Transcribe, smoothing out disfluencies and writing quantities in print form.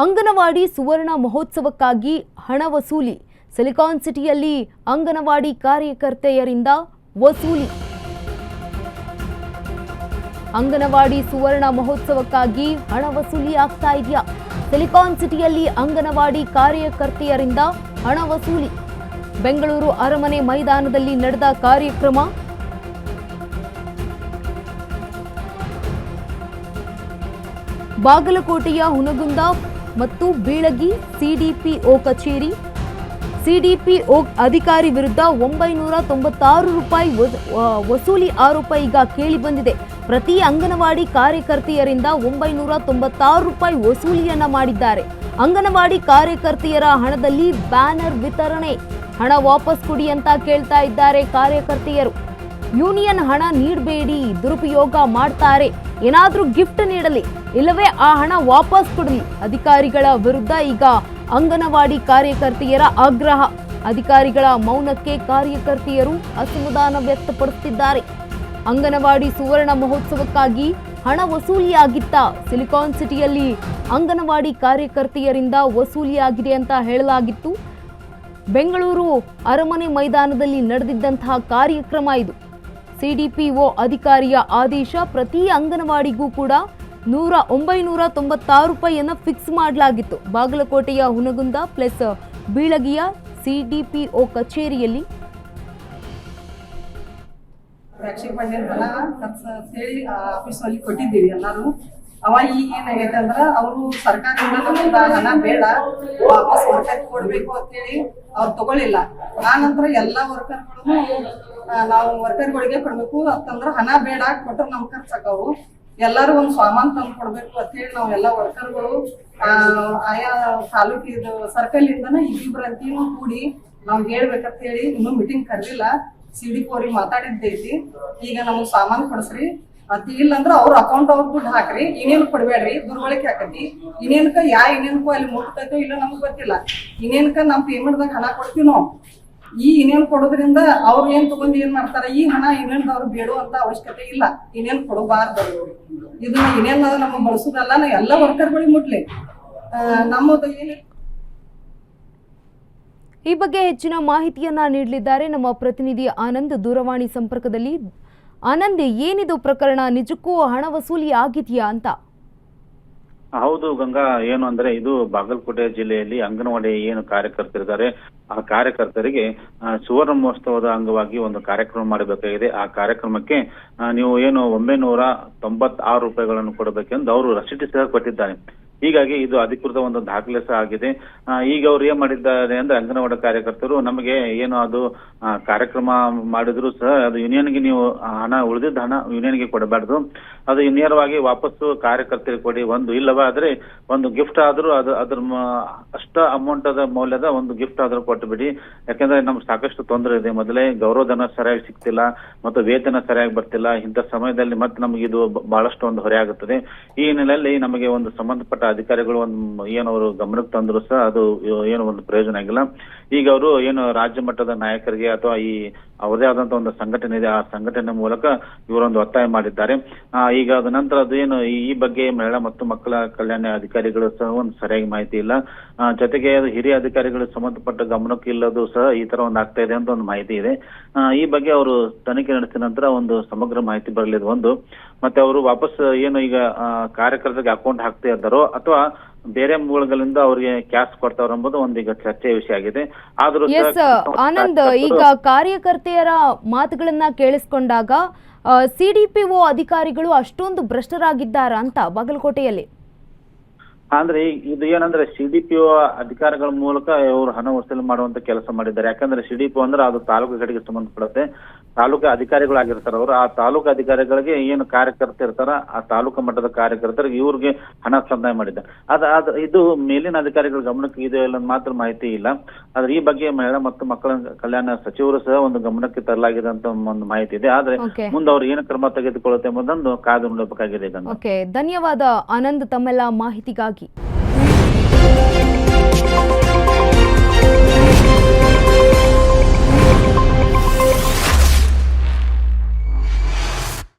ಅಂಗನವಾಡಿ ಸುವರ್ಣ ಮಹೋತ್ಸವಕ್ಕಾಗಿ ಹಣ ವಸೂಲಿ. ಸಿಲಿಕಾನ್ ಸಿಟಿಯಲ್ಲಿ ಅಂಗನವಾಡಿ ಕಾರ್ಯಕರ್ತೆಯರಿಂದ ವಸೂಲಿ. ಅಂಗನವಾಡಿ ಸುವರ್ಣ ಮಹೋತ್ಸವಕ್ಕಾಗಿ ಹಣ ವಸೂಲಿ ಆಗ್ತಾ ಇದೆಯಾ? ಸಿಲಿಕಾನ್ ಸಿಟಿಯಲ್ಲಿ ಅಂಗನವಾಡಿ ಕಾರ್ಯಕರ್ತೆಯರಿಂದ ಹಣ ವಸೂಲಿ. ಬೆಂಗಳೂರು ಅರಮನೆ ಮೈದಾನದಲ್ಲಿ ನಡೆದ ಕಾರ್ಯಕ್ರಮ. ಬಾಗಲಕೋಟೆಯ ಹುನಗುಂದ ಮತ್ತು ಬೀಳಗಿ ಸಿಡಿಪಿಒ ಕಚೇರಿ. ಸಿಡಿಪಿಒ ಅಧಿಕಾರಿ ವಿರುದ್ಧ 996 ರೂಪಾಯಿ ವಸೂಲಿ ಆರೋಪ ಈಗ ಕೇಳಿಬಂದಿದೆ. ಪ್ರತಿ ಅಂಗನವಾಡಿ ಕಾರ್ಯಕರ್ತೆಯರಿಂದ 996 ರೂಪಾಯಿ ವಸೂಲಿಯನ್ನ ಮಾಡಿದ್ದಾರೆ. ಅಂಗನವಾಡಿ ಕಾರ್ಯಕರ್ತೆಯರ ಹಣದಲ್ಲಿ ಬ್ಯಾನರ್ ವಿತರಣೆ. ಹಣ ವಾಪಸ್ ಕೊಡಿ ಅಂತ ಕೇಳ್ತಾ ಇದ್ದಾರೆ ಕಾರ್ಯಕರ್ತೆಯರು. ಯೂನಿಯನ್ ಹಣ ನೀಡಬೇಡಿ, ದುರುಪಯೋಗ ಮಾಡ್ತಾರೆ, ಏನಾದ್ರೂ ಗಿಫ್ಟ್ ನೀಡಲಿ, ಇಲ್ಲವೇ ಆ ಹಣ ವಾಪಸ್ ಕೊಡಲಿ. ಅಧಿಕಾರಿಗಳ ವಿರುದ್ಧ ಈಗ ಅಂಗನವಾಡಿ ಕಾರ್ಯಕರ್ತೆಯರ ಆಗ್ರಹ. ಅಧಿಕಾರಿಗಳ ಮೌನಕ್ಕೆ ಕಾರ್ಯಕರ್ತೆಯರು ಅಸಮಾಧಾನ ವ್ಯಕ್ತಪಡಿಸುತ್ತಿದ್ದಾರೆ. ಅಂಗನವಾಡಿ ಸುವರ್ಣ ಮಹೋತ್ಸವಕ್ಕಾಗಿ ಹಣ ವಸೂಲಿಯಾಗಿತ್ತ? ಸಿಲಿಕಾನ್ ಸಿಟಿಯಲ್ಲಿ ಅಂಗನವಾಡಿ ಕಾರ್ಯಕರ್ತೆಯರಿಂದ ವಸೂಲಿಯಾಗಿದೆ ಅಂತ ಹೇಳಲಾಗಿತ್ತು. ಬೆಂಗಳೂರು ಅರಮನೆ ಮೈದಾನದಲ್ಲಿ ನಡೆದಿದ್ದಂತಹ ಕಾರ್ಯಕ್ರಮ ಇದು. ಸಿಡಿಪಿಒ ಅಧಿಕಾರಿಯ ಆದೇಶ. ಪ್ರತಿ ಅಂಗನವಾಡಿಗೂ ಕೂಡ 996 ರೂಪಾಯಿಯನ್ನು ಫಿಕ್ಸ್ ಮಾಡಲಾಗಿತ್ತು. ಬಾಗಲಕೋಟೆಯ ಹುನಗುಂದ ಪ್ಲಸ್ ಬೀಳಗಿಯ ಸಿಡಿಪಿಒ ಕಚೇರಿಯಲ್ಲಿ ಆಫೀಸಲ್ಲಿ ಕೊಟ್ಟಿದ್ದೀವಿ ಎಲ್ಲರೂ. ಅವ ಈಗ ಏನಾಗೈತೆ ಅಂದ್ರೆ ಅವರು ಸರ್ಕಾರದಿಂದ ನಮ್ಗೆ ಹಣ ಬೇಡ, ವಾಪಸ್ ವರ್ಕರ್ ಕೊಡ್ಬೇಕು ಅಂತೇಳಿ ಅವ್ರು ತಗೊಳ್ಳಿಲ್ಲ. ಆ ನಂತರ ಎಲ್ಲ ವರ್ಕರ್ಗಳು ನಾವು ವರ್ಕರ್ಗಳಿಗೆ ಕೊಡ್ಬೇಕು ಅಂತಂದ್ರೆ ಹಣ ಬೇಡ, ಕೊಟ್ಟರೆ ನಮ್ ಖರ್ಚಾಕವು, ಎಲ್ಲರೂ ಒಂದು ಸಾಮಾನ್ ತಂದು ಕೊಡ್ಬೇಕು ಅಂತೇಳಿ ನಾವು ಎಲ್ಲ ವರ್ಕರ್ಗಳು ಆಯಾ ತಾಲೂಕಿದು ಸರ್ಕಲ್ ಇಂದನ ಇಬ್ಬಿಬ್ರು ಅಂತೀನು ಕೂಡಿ ನಾವ್ ಹೇಳ್ಬೇಕಂತ ಹೇಳಿ ಇನ್ನೂ ಮೀಟಿಂಗ್ ಕರೆದಿಲ್ಲ. ಸಿಡಿಪಿ ಅವ್ರಿಗೆ ಮಾತಾಡಿದ್ದೈತಿ. ಈಗ ನಮಗ್ ಸಾಮಾನ್ ಕೊಡ್ಸ್ರಿ ಅಂತ, ಇಲ್ಲಂದ್ರ ಅವ್ರ ಅಕೌಂಟ್ ಅವ್ರ ದುಡ್ಡು ಹಾಕ್ರಿ, ಇನ್ನೇನು ಕೊಡ್ಬೇಡ್ರಿ, ದುರ್ಬಳಕೆ ಆಕತಿ. ಇನ್ನೇನಕ ಇನ್ನೇನಕ್ಕೂ ಅಲ್ಲಿ ಮುಟ್ತೈತೋ ಇಲ್ಲ ನಮಗ್ ಗೊತ್ತಿಲ್ಲ. ಇನ್ನೇನಕ ನಮ್ ಪೇಮೆಂಟ್ದಾಗ ಹಣ ಕೊಡ್ತೀವಿ ನಾವು. ಈ ಇನ್ನೇನ್ ಕೊಡೋದ್ರಿಂದ ಅವ್ರು ಏನ್ ತಗೊಂಡ್ ಏನ್ ಮಾಡ್ತಾರ, ಈ ಹಣ ಇನ್ನೇನ್ದವ್ರು ಬೇಡುವಂತ ಅವಶ್ಯಕತೆ ಇಲ್ಲ. ಇನ್ನೇನ್ ಕೊಡಬಾರ್ದು. ಇದನ್ನ ಇನ್ನೇನ್ ನಮಗ್ ಬಳಸೋದಲ್ಲ, ನಾ ಎಲ್ಲ ವರ್ಕರ್ಗಳಿಗೆ ಮುಟ್ಲಿ. ನಮ್ಮದು ಏನ್ ಈ ಬಗ್ಗೆ ಹೆಚ್ಚಿನ ಮಾಹಿತಿಯನ್ನ ನೀಡಲಿದ್ದಾರೆ ನಮ್ಮ ಪ್ರತಿನಿಧಿ ಆನಂದ್ ದೂರವಾಣಿ ಸಂಪರ್ಕದಲ್ಲಿ. ಆನಂದ್, ಏನಿದು ಪ್ರಕರಣ? ನಿಜಕ್ಕೂ ಹಣ ವಸೂಲಿ ಆಗಿದೆಯಾ ಅಂತ? ಹೌದು ಗಂಗಾ, ಏನು ಅಂದ್ರೆ ಇದು ಬಾಗಲಕೋಟೆ ಜಿಲ್ಲೆಯಲ್ಲಿ ಅಂಗನವಾಡಿ ಏನು ಕಾರ್ಯಕರ್ತರಿದ್ದಾರೆ ಆ ಕಾರ್ಯಕರ್ತರಿಗೆ ಸುವರ್ಣ ಮಹೋತ್ಸವದ ಅಂಗವಾಗಿ ಒಂದು ಕಾರ್ಯಕ್ರಮ ಮಾಡಬೇಕಾಗಿದೆ. ಆ ಕಾರ್ಯಕ್ರಮಕ್ಕೆ ನೀವು ಏನು 996 ರೂಪಾಯಿಗಳನ್ನು ಕೊಡಬೇಕೆಂದು ಅವರು ರಸೀದಿ ಸಹ ಕೊಟ್ಟಿದ್ದಾರೆ. ಹೀಗಾಗಿ ಇದು ಅಧಿಕೃತ ಒಂದು ದಾಖಲೆ ಸಹ ಆಗಿದೆ. ಈಗ ಅವ್ರು ಏನ್ ಮಾಡಿದ್ದಾರೆ ಅಂದ್ರೆ ಅಂಗನವಾಡಿ ಕಾರ್ಯಕರ್ತರು ನಮಗೆ ಏನು ಅದು ಕಾರ್ಯಕ್ರಮ ಮಾಡಿದ್ರು ಸಹ ಅದು ಯೂನಿಯನ್ಗೆ ನೀವು ಹಣ ಉಳಿದಿದ್ದ ಹಣ ಯೂನಿಯನ್ಗೆ ಕೊಡಬಾರ್ದು, ಅದು ನೇರವಾಗಿ ವಾಪಸ್ಸು ಕಾರ್ಯಕರ್ತರಿಗೆ ಕೊಡಿ. ಇಲ್ಲವಾ ಆದ್ರೆ ಒಂದು ಗಿಫ್ಟ್ ಆದ್ರೂ ಅದ್ರ ಅಷ್ಟ ಅಮೌಂಟ್ ಅದ ಮೌಲ್ಯದ ಒಂದು ಗಿಫ್ಟ್ ಆದ್ರೂ ಕೊಟ್ಟು ಬಿಡಿ. ಯಾಕಂದ್ರೆ ನಮ್ಗೆ ಸಾಕಷ್ಟು ತೊಂದರೆ ಇದೆ. ಮೊದಲೇ ಗೌರವಧನ ಸರಿಯಾಗಿ ಸಿಗ್ತಿಲ್ಲ ಮತ್ತು ವೇತನ ಸರಿಯಾಗಿ ಬರ್ತಿಲ್ಲ. ಇಂಥ ಸಮಯದಲ್ಲಿ ಮತ್ತೆ ನಮಗೆ ಇದು ಬಹಳಷ್ಟು ಒಂದು ಹೊರೆ ಆಗುತ್ತದೆ. ಈ ಹಿನ್ನೆಲೆಯಲ್ಲಿ ನಮಗೆ ಒಂದು ಸಂಬಂಧಪಟ್ಟ ಅಧಿಕಾರಿಗಳು ಒಂದು ಏನವರು ಗಮನಕ್ಕೆ ತಂದ್ರು ಸಹ ಅದು ಏನು ಒಂದು ಪ್ರಯೋಜನ ಆಗಿಲ್ಲ. ಈಗ ಅವರು ಏನು ರಾಜ್ಯ ಮಟ್ಟದ ನಾಯಕರಿಗೆ ಅಥವಾ ಈ ಅವರದೇ ಆದಂತಹ ಒಂದು ಸಂಘಟನೆ ಇದೆ, ಆ ಸಂಘಟನೆ ಮೂಲಕ ಇವರೊಂದು ಒತ್ತಾಯ ಮಾಡಿದ್ದಾರೆ. ಈಗ ಅದ ನಂತರ ಅದು ಏನು ಈ ಬಗ್ಗೆ ಮಹಿಳಾ ಮತ್ತು ಮಕ್ಕಳ ಕಲ್ಯಾಣ ಅಧಿಕಾರಿಗಳು ಸಹ ಒಂದು ಸರಿಯಾಗಿ ಮಾಹಿತಿ ಇಲ್ಲ. ಜೊತೆಗೆ ಹಿರಿಯ ಅಧಿಕಾರಿಗಳು ಸಂಬಂಧಪಟ್ಟ ಗಮನಕ್ಕೆ ಇಲ್ಲದು ಸಹ ಈ ತರ ಒಂದು ಆಗ್ತಾ ಇದೆ ಅಂತ ಒಂದು ಮಾಹಿತಿ ಇದೆ. ಈ ಬಗ್ಗೆ ಅವರು ತನಿಖೆ ನಡೆಸಿದ ನಂತರ ಒಂದು ಸಮಗ್ರ ಮಾಹಿತಿ ಬರಲಿದೆ. ಮತ್ತೆ ಅವರು ವಾಪಸ್ ಏನು ಈಗ ಕಾರ್ಯಕರ್ತರಿಗೆ ಅಕೌಂಟ್ ಹಾಕ್ತಾ ಇದ್ದಾರೋ ಅಥವಾ ಬೇರೆ ಮೂಲಗಳಿಂದ ಅವರಿಗೆ ಕ್ಯಾಶ್ ಕೊಡ್ತಾವ್ರ ಎಂಬುದು ಒಂದೀಗ ಚರ್ಚೆಯ ವಿಷಯ ಆಗಿದೆ. ಆದ್ರೂ ಆನಂದ್, ಈಗ ಕಾರ್ಯಕರ್ತೆಯರ ಮಾತುಗಳನ್ನ ಕೇಳಿಸ್ಕೊಂಡಾಗ ಸಿಡಿಪಿಒ ಅಧಿಕಾರಿಗಳು ಅಷ್ಟೊಂದು ಭ್ರಷ್ಟರಾಗಿದ್ದಾರಾ ಅಂತ ಬಾಗಲಕೋಟೆಯಲ್ಲಿ? ಅಂದ್ರೆ ಇದು ಏನಂದ್ರೆ ಸಿಡಿಪಿಒ ಅಧಿಕಾರಿಗಳ ಮೂಲಕ ಇವರು ಹಣ ವಸೂಲಿ ಮಾಡುವಂತ ಕೆಲಸ ಮಾಡಿದ್ದಾರೆ. ಯಾಕಂದ್ರೆ ಸಿಡಿಪಿಒ ಅಂದ್ರೆ ಅದು ತಾಲೂಕುಗಳಿಗೆ ಸಂಬಂಧಪಡುತ್ತೆ. ತಾಲೂಕು ಅಧಿಕಾರಿಗಳಾಗಿರ್ತಾರ ಅವರು. ಆ ತಾಲೂಕು ಅಧಿಕಾರಿಗಳಿಗೆ ಏನು ಕಾರ್ಯಕರ್ತರು ಇರ್ತಾರ ಆ ತಾಲೂಕು ಮಟ್ಟದ ಕಾರ್ಯಕರ್ತರಿಗೆ ಇವ್ರಿಗೆ ಹಣ ಸಂದಾಯ ಮಾಡಿದ್ದಾರೆ. ಇದು ಮೇಲಿನ ಅಧಿಕಾರಿಗಳ ಗಮನಕ್ಕೆ ಇದೆ ಇಲ್ಲ ಮಾತ್ರ ಮಾಹಿತಿ ಇಲ್ಲ. ಆದ್ರೆ ಈ ಬಗ್ಗೆ ಮಹಿಳಾ ಮತ್ತು ಮಕ್ಕಳ ಕಲ್ಯಾಣ ಸಚಿವರು ಸಹ ಒಂದು ಗಮನಕ್ಕೆ ತರಲಾಗಿದೆ ಅಂತ ಒಂದು ಮಾಹಿತಿ ಇದೆ. ಆದ್ರೆ ಮುಂದೆ ಅವ್ರು ಏನು ಕ್ರಮ ತೆಗೆದುಕೊಳ್ಳುತ್ತೆ ಎಂಬುದನ್ನು ಕಾದು ನೋಡಬೇಕಾಗಿದೆ. ಧನ್ಯವಾದ ಆನಂದ್ ತಮ್ಮೆಲ್ಲ ಮಾಹಿತಿಗಾಗಿ.